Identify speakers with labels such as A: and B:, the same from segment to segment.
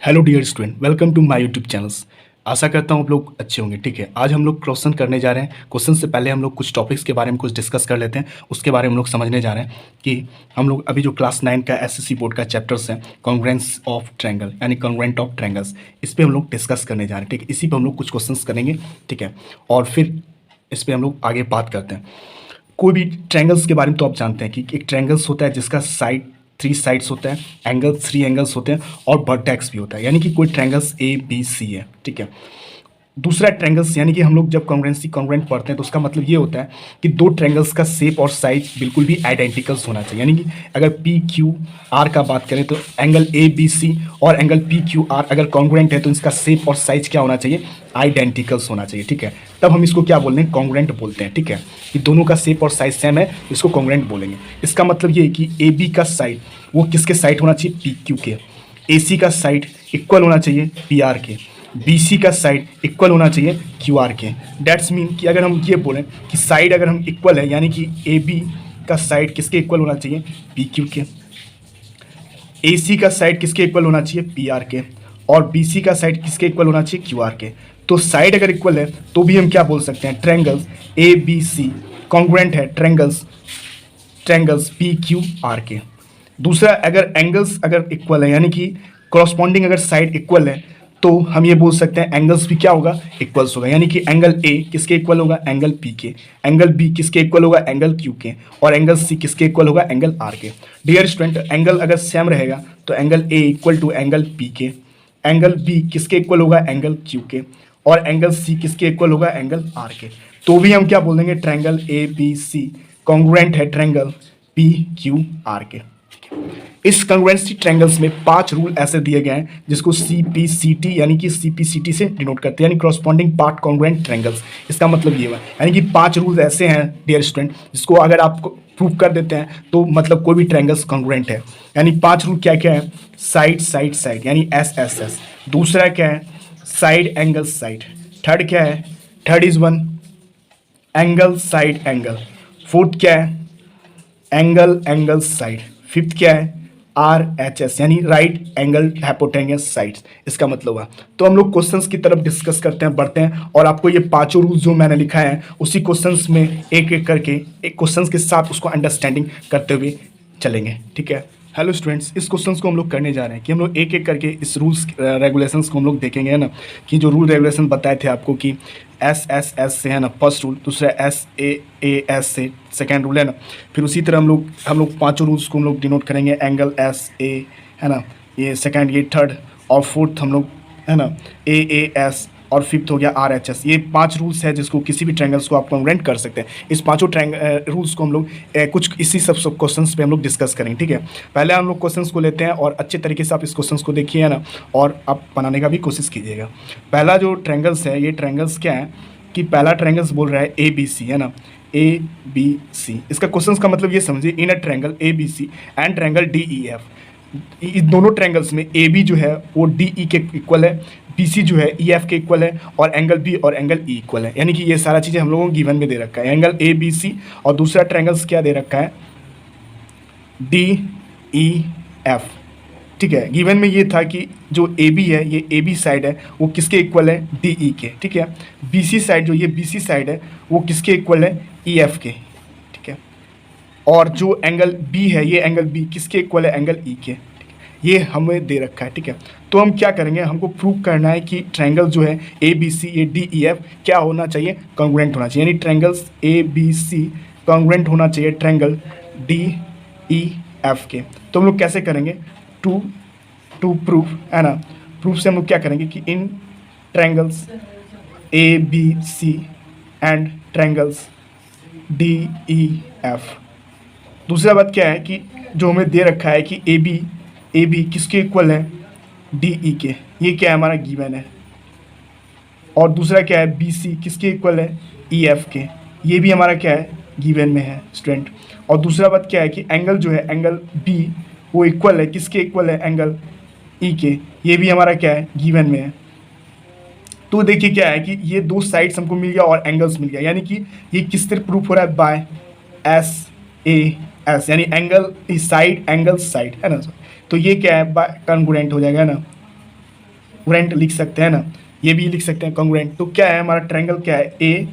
A: Hello dear student, welcome to my YouTube channels. आशा करता हूँ आप लोग अच्छे होंगे। ठीक है, आज हम लोग क्वेश्चन करने जा रहे हैं। क्वेश्चन से पहले हम लोग कुछ टॉपिक्स के बारे में कुछ डिस्कस कर लेते हैं। उसके बारे में हम लोग समझने जा रहे हैं कि हम लोग अभी जो क्लास 9 का एसएससी बोर्ड का चैप्टर्स है कॉन्ग्रुएंस ऑफ ट्रायंगल यानी कॉन्ग्रुएंट ऑफ ट्रायंगल्स, इस पर हम लोग डिस्कस करने जा रहे हैं। ठीक है, इसी पर हम लोग कुछ क्वेश्चन करेंगे। ठीक है, और फिर इस पर हम लोग आगे बात करते हैं। कोई भी ट्रायंगल्स के बारे में तो आप जानते हैं कि एक ट्रायंगल्स होता है जिसका साइड 3 साइड्स होते हैं, एंगल्स 3 एंगल्स होते हैं और वर्टेक्स भी होता है, यानी कि कोई ट्रायंगल्स ए बी सी है। ठीक है, दूसरा ट्रायंगल्स यानी कि हम लोग जब कॉन्ग्रुएंट पढ़ते हैं तो उसका मतलब ये होता है कि दो ट्रायंगल्स का शेप और साइज बिल्कुल भी आइडेंटिकल्स होना चाहिए। यानी कि अगर पी क्यू आर का बात करें तो एंगल ए बी सी और एंगल पी क्यू आर अगर कॉन्ग्रुएंट है तो इसका शेप और साइज क्या होना चाहिए, आइडेंटिकल्स होना चाहिए। ठीक है, तब हम इसको क्या बोलते हैं, कॉन्ग्रुएंट बोलते हैं। ठीक है, कि दोनों का शेप और साइज सेम है, इसको कॉन्ग्रुएंट बोलेंगे। इसका मतलब ये है कि ए बी का साइड वो किसके साइड होना चाहिए, पी क्यू के। ए सी का साइड इक्वल होना चाहिए पी आर के। BC का साइड इक्वल होना चाहिए QR के। डेट्स मीन कि अगर हम ये बोलें कि साइड अगर हम इक्वल है यानी कि AB का साइड किसके इक्वल होना चाहिए, PQ के। AC का साइड किसके इक्वल होना चाहिए, PR के। और BC का साइड किसके इक्वल होना चाहिए, QR के। तो साइड अगर इक्वल है तो भी हम क्या बोल सकते हैं, ट्रायंगल्स ABC कॉन्ग्रुएंट है ट्रायंगल्स PQR के। दूसरा, अगर एंगल्स अगर इक्वल है यानी कि कॉरस्पॉन्डिंग अगर साइड इक्वल है तो हम ये बोल सकते हैं एंगल्स भी क्या होगा, इक्वल्स होगा। यानी कि एंगल ए किसके इक्वल होगा, एंगल पी के। एंगल बी किसके इक्वल होगा, एंगल क्यू के। और एंगल सी किसके इक्वल होगा, एंगल आर के। डियर स्टूडेंट, एंगल अगर सेम रहेगा तो angle A equal to angle P के, एंगल बी किसके इक्वल होगा, एंगल क्यू के। और एंगल सी किसके इक्वल होगा, एंगल आर के। तो भी हम क्या बोल देंगे, triangle A B C congruent है ट्रायंगल पी क्यू आर के। इस कॉन्ग्रुएंसी ट्रायंगल्स में 5 रूल ऐसे दिए गए हैं जिसको CPCT यानी कि CPCT से डिनोट करते हैं, यानी कॉरस्पॉन्डिंग पार्ट कॉन्ग्रुएंट ट्रायंगल्स। इसका मतलब ये हुआ यानी कि 5 रूल्स ऐसे हैं डियर स्टूडेंट जिसको अगर आप प्रूव कर देते हैं तो मतलब कोई भी ट्रायंगल्स कॉन्ग्रुएंट है। यानी 5 रूल क्या क्या है, साइड साइड साइड यानी SSS। दूसरा क्या है, साइड एंगल साइड। थर्ड क्या है, third is one angle side angle. Fourth क्या है, एंगल एंगल साइड। फिफ्थ क्या है, RHS यानी राइट एंगल हाइपोटेन्यूस साइड्स। इसका मतलब हुआ। तो हम लोग क्वेश्चंस की तरफ डिस्कस करते हैं, बढ़ते हैं। और आपको ये 5 रूल्स जो मैंने लिखा है उसी क्वेश्चंस में एक एक करके एक क्वेश्चंस के साथ उसको अंडरस्टैंडिंग करते हुए चलेंगे। ठीक है, हेलो स्टूडेंट्स, इस क्वेश्चंस को हम लोग करने जा रहे हैं कि हम लोग एक एक करके इस रूल्स रेगुलेशंस को हम लोग देखेंगे, है ना। कि जो रूल रेगुलेशन बताए थे आपको कि SSS से, है ना, फर्स्ट रूल। दूसरा SAAS से सेकेंड रूल, है ना। फिर उसी तरह हम लोग 5 रूल्स को हम लोग डिनोट करेंगे, एंगल SA, है ना, ये सेकेंड, ये थर्ड। और फोर्थ हम लोग, है ना, AAS। और फिफ्थ हो गया RHS। ये 5 रूल्स है जिसको किसी भी ट्रायंगल्स को आप कॉन्ग्रुएंट कर सकते हैं। इस 5 रूल्स को हम लोग कुछ इसी सब क्वेश्चंस पे हम लोग डिस्कस करेंगे। ठीक है, पहले हम लोग क्वेश्चंस को लेते हैं और अच्छे तरीके से आप इस क्वेश्चंस को देखिए, है ना, और आप बनाने का भी कोशिश कीजिएगा। पहला जो ट्रायंगल्स है, ये ट्रायंगल्स क्या है कि पहला ट्रायंगल्स बोल रहा है ABC, है ना, ABC। इसका क्वेश्चंस का मतलब ये समझिए, in a triangle ABC and triangle DEF, इस दोनों ट्रायंगल्स में AB जो है वो DE के इक्वल है, BC जो है EF के इक्वल है, और एंगल B और एंगल E इक्वल है। यानी कि ये सारा चीज़ें हम लोगों को गिवन में दे रखा है, एंगल ABC। और दूसरा ट्रायंगल्स क्या दे रखा है, DEF। ठीक है, गिवन में ये था कि जो AB है, ये AB साइड है वो किसके इक्वल है, DE के। ठीक है, BC साइड जो ये BC साइड है वो किसके इक्वल है, EF के। ठीक है, और जो एंगल B है, ये एंगल B किसके इक्वल है, एंगल E के। ये हमें दे रखा है। ठीक है, तो हम क्या करेंगे, हमको प्रूव करना है कि ट्रायंगल जो है ABC, ये DEF क्या होना चाहिए, कॉन्ग्रुएंट होना चाहिए। यानी ट्रायंगल्स ABC कॉन्ग्रुएंट होना चाहिए ट्रायंगल DEF के। तो हम लोग कैसे करेंगे, टू प्रूफ, है ना। प्रूफ से हम लोग क्या करेंगे कि in triangles ABC and triangles DEF। दूसरा बात क्या है कि जो हमें दे रखा है कि AB किसके इक्वल है, DE के। ये क्या है, हमारा गिवन है। और दूसरा क्या है, BC किसके इक्वल है, EF के। ये भी हमारा क्या है, गिवन में है स्टूडेंट। और दूसरा बात क्या है कि एंगल जो है, एंगल B वो इक्वल है किसके इक्वल है, एंगल E के। ये भी हमारा क्या है, गिवन में है। तो देखिए क्या है कि ये दो साइड्स हमको मिल गया और एंगल्स मिल गया। यानी कि ये किस तरह प्रूफ हो रहा है, बाय SAS, यानी एंगल साइड एंगल साइड, है ना। तो ये क्या है, कॉन्ग्रुएंट हो जाएगा ना। कॉन्ग्रुएंट लिख सकते हैं ना, ये भी लिख सकते हैं कॉन्ग्रुएंट। तो क्या है हमारा ट्रायंगल, क्या है, A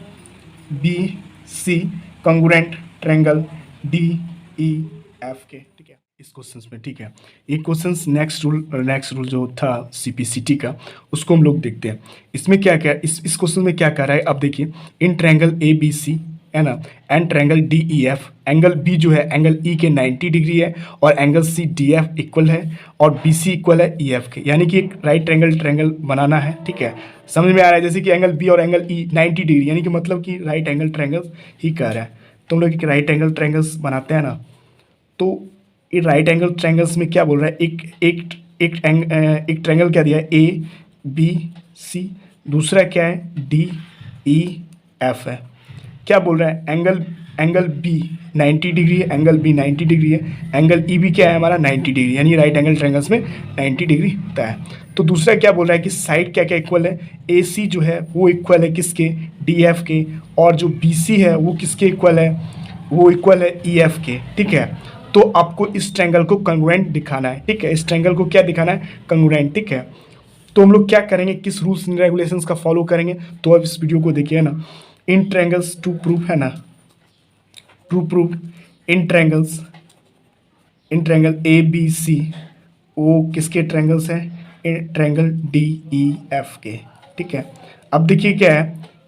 A: B C congruent triangle D E F के, ठीक है, इस क्वेश्चन में, ठीक है। ये क्वेश्चन नेक्स्ट रूल जो था सीपीसीटी का, उसको हम लोग देखते हैं। इसमें क्या क्या इस क्वेश्चन में क्या कर रहा है, अब देखिए, इन ट्रायंगल ए बी सी है ना, and triangle D E F, angle B जो है एंगल ई के 90 डिग्री है, और angle C D F equal है, और बी सी इक्वल है ई एफ के, यानी कि एक राइट ट्रायंगल बनाना है, ठीक है। समझ में आ रहा है, जैसे कि एंगल बी और एंगल ई 90 डिग्री, यानी कि मतलब कि राइट एंगल ट्रायंगल ही कह रहा है। तो हम लोग एक राइट एंगल ट्रायंगल्स बनाते हैं ना, तो ये राइट एंगल ट्रायंगल्स में क्या बोल रहा है, एक ट्रायंगल क्या दिया है, ए बी सी, दूसरा क्या है डी ई एफ है। क्या बोल रहा है, एंगल बी 90 डिग्री है, एंगल बी 90 डिग्री है, एंगल ई भी क्या है हमारा 90 डिग्री, यानी राइट एंगल ट्रायंगल्स में 90 डिग्री होता है। तो दूसरा क्या बोल रहा है कि साइड क्या क्या इक्वल है, ए सी जो है वो इक्वल है किसके, डी एफ के, और जो बी सी है वो किसके इक्वल है, वो इक्वल है ई एफ के, ठीक है। तो आपको इस ट्रायंगल को कॉन्ग्रुएंट दिखाना है, ठीक है, इस ट्रायंगल को क्या दिखाना है, कॉन्ग्रुएंट, ठीक है। तो हम लोग क्या करेंगे, किस रूल्स एंड रेगुलेशंस का फॉलो करेंगे, तो अब इस वीडियो को देखिए ना। इन ट्रायंगल्स टू प्रूफ है ना, to proof in triangle A B C, वो किसके ट्रायंगल्स हैं, ट्रायंगल डी ई एफ के, ठीक है। अब देखिए क्या है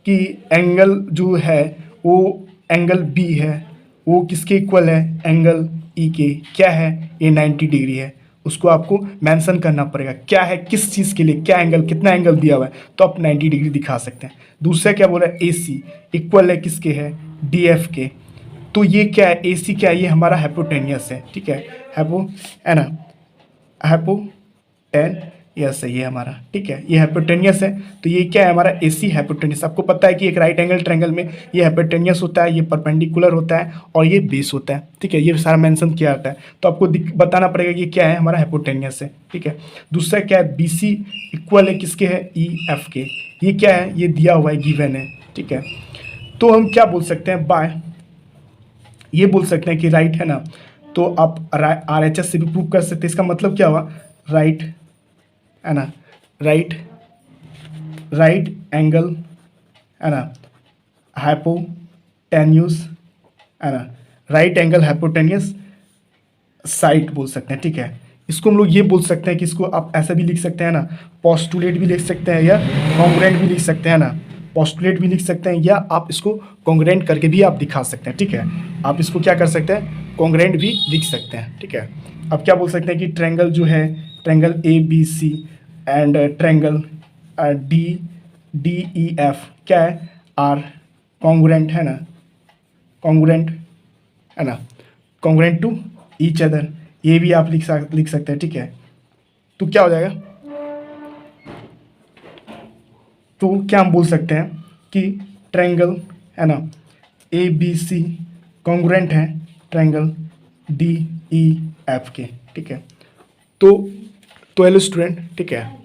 A: कि एंगल जो है वो एंगल बी है, वो किसके इक्वल है, एंगल ई के, क्या है, ये 90 डिग्री है। उसको आपको मेंशन करना पड़ेगा क्या है, किस चीज़ के लिए, क्या एंगल, कितना एंगल दिया हुआ है, तो आप 90 डिग्री दिखा सकते हैं। दूसरा क्या बोल रहा है, ए सी इक्वल है किसके है, डी एफ के। तो ये क्या है, ए सी क्या है, ये हमारा हाइपोटेनियस है, ठीक है, हाइपो है ना, हाइपोटेनियस है ये हमारा, ठीक है, ये हाइपोटेनियस है। तो ये क्या है हमारा, ए सी हाइपोटेनियस। आपको पता है कि एक राइट एंगल ट्रायंगल में ये हाइपोटेनियस होता है, ये परपेंडिकुलर होता है, और ये बेस होता है, ठीक है, ये सारा मेंशन किया जाता है। तो आपको बताना पड़ेगा कि क्या है, हमारा हाइपोटेनियस है, ठीक है। दूसरा क्या है, बी सी इक्वल है किसके है, ई एफ के, ये क्या है, ये दिया हुआ है, गिवन है, ठीक है। तो हम क्या बोल सकते हैं, बाय ये बोल सकते हैं कि राइट है ना, तो आप आर एच एस से भी प्रूव कर सकते हैं। इसका मतलब क्या हुआ, राइट है ना, राइट एंगल है ना हाइपोटेन्यूस है ना, राइट एंगल हाइपोटेन्यूस साइड बोल सकते हैं, ठीक है। इसको हम लोग ये बोल सकते हैं कि इसको आप ऐसा भी लिख सकते हैं ना, पोस्टुलेट भी लिख सकते हैं, या कॉन्ग्रुएंट भी लिख सकते हैं ना, पोस्टुलेट भी लिख सकते हैं, या आप इसको कॉन्ग्रुएंट करके भी आप दिखा सकते हैं, ठीक है। आप इसको क्या कर सकते हैं, कॉन्ग्रुएंट भी लिख सकते हैं, ठीक है। अब क्या बोल सकते हैं कि ट्रायंगल जो है, triangle A B C and triangle D E F क्या है, आर कॉन्ग्रुएंट है ना, कॉन्ग्रुएंट है ना, कॉन्ग्रुएंट टू ईच अदर, ये भी आप लिख सकते हैं, ठीक है। तो क्या हो जाएगा, तो क्या हम बोल सकते हैं कि ट्रायंगल है ना ए बी सी कॉन्ग्रुएंट है ट्रायंगल डी ई एफ के, ठीक है। तो हेलो स्टूडेंट, ठीक है,